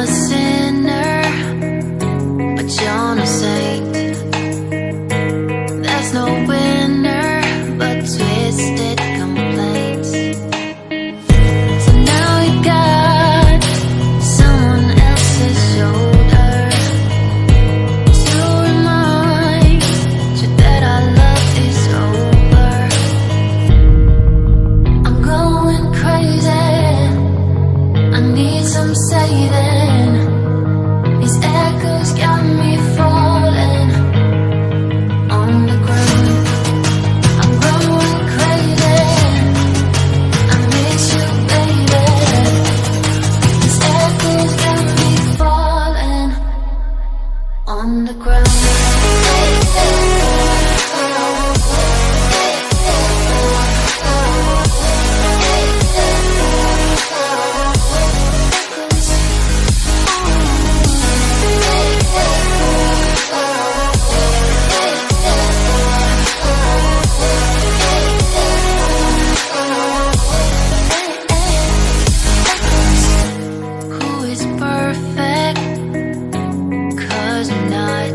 sinner, but you're no saint. There's no winner but twisted complaints. So now you got someone else's shoulder to remind you that our love is over. I'm going crazy, I need some saving. These echoes got me falling on the ground. I'm going crazy, I miss you, baby. These echoes got me falling on the ground. Who is perfect? 'Cause I'm not.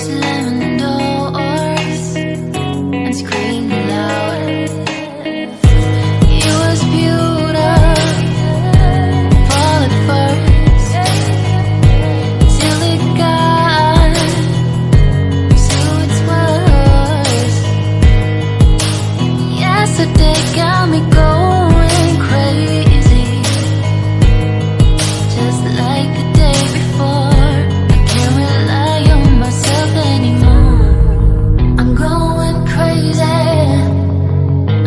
Slamming doors and screaming loud. You was beautiful at first, till it got so it's worse. Yesterday got me going crazy, just like the day before. I can't rely on myself anymore. I'm going crazy,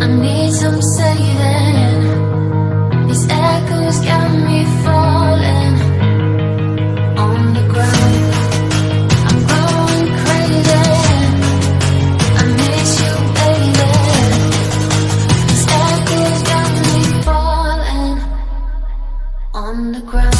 I need some saving. These echoes got me falling on the ground. I'm going crazy, I miss you, baby. These echoes got me falling on the ground.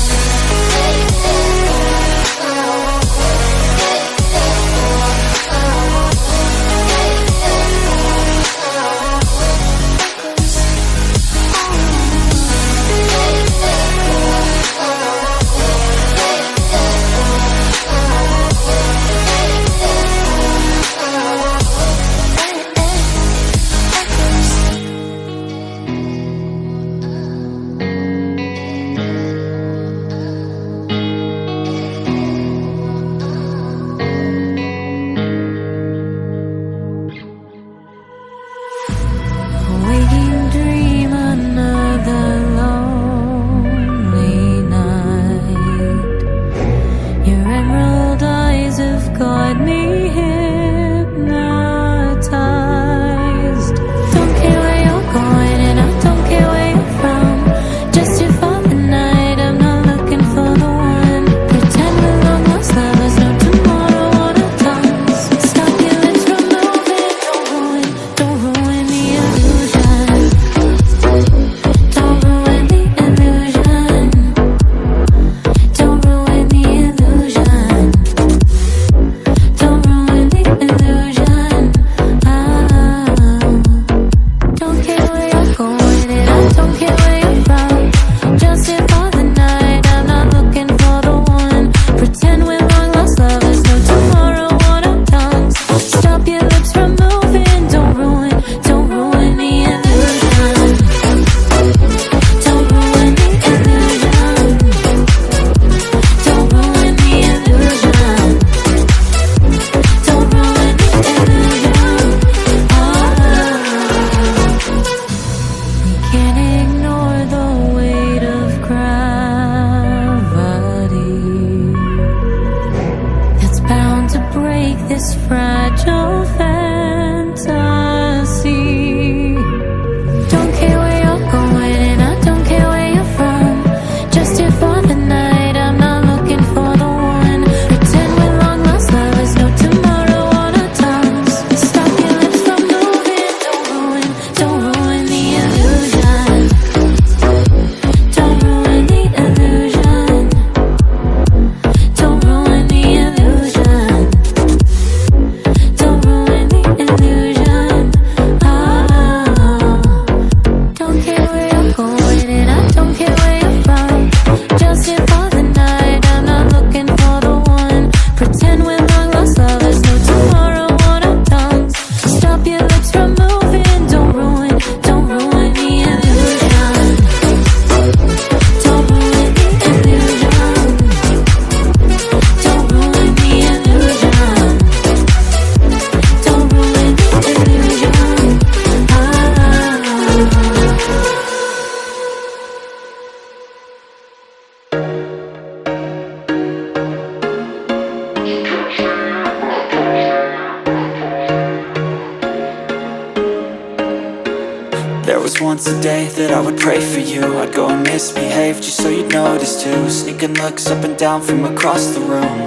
once a day that I would pray for you. I'd go and misbehave just so you'd notice too. Sneaking looks up and down from across the room.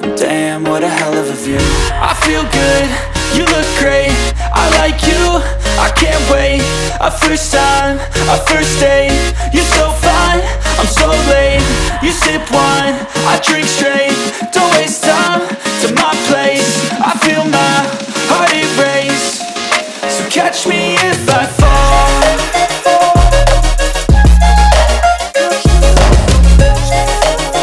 And damn, what a hell of a view. I feel good, you look great, I like you, I can't wait. A first time, a first date, you're so fine, I'm so late. You sip wine, I drink straight. Don't waste time to my place. I feel my heart erase. So catch me if I fall.